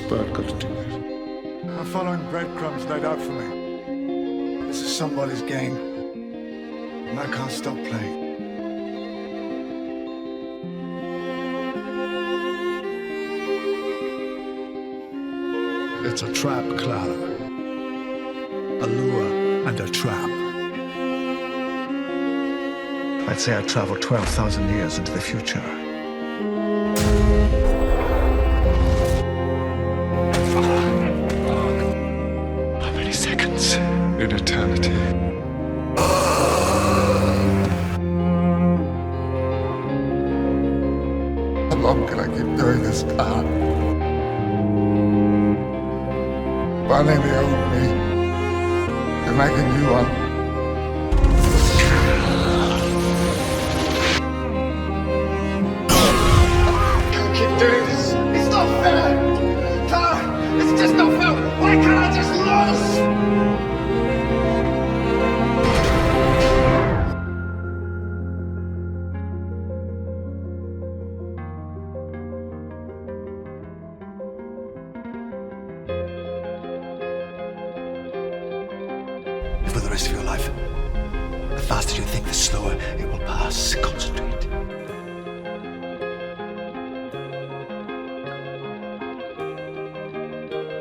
bird culture. I'm following breadcrumbs laid out for me. This is somebody's game, and I can't stop playing. It's a trap, Clara. A lure and a trap. I'd say I traveled 12,000 years into the future. How many seconds in eternity? How long can I keep doing this, Clara? Running the old me to make a new one. Can't keep doing this. It's not fair. Clara, it's just not fair. Why can't I just lose? For the rest of your life, the faster you think, the slower it will pass. Concentrate.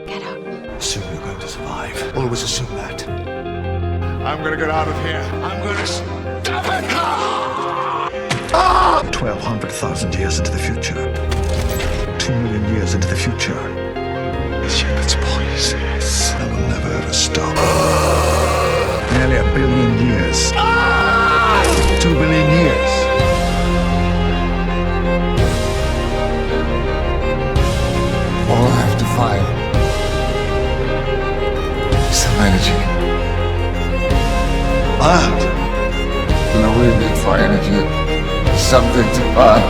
Get up. Assume you're going to survive. Always assume that. I'm gonna get out of here. I'm gonna stop it. 1,200,000 years into the future. 2 million years into the future. The shepherd's voices. I will never ever stop. Nearly 1 billion years. 2 billion years. All I have to find is some energy. And all we need for energy is something to burn.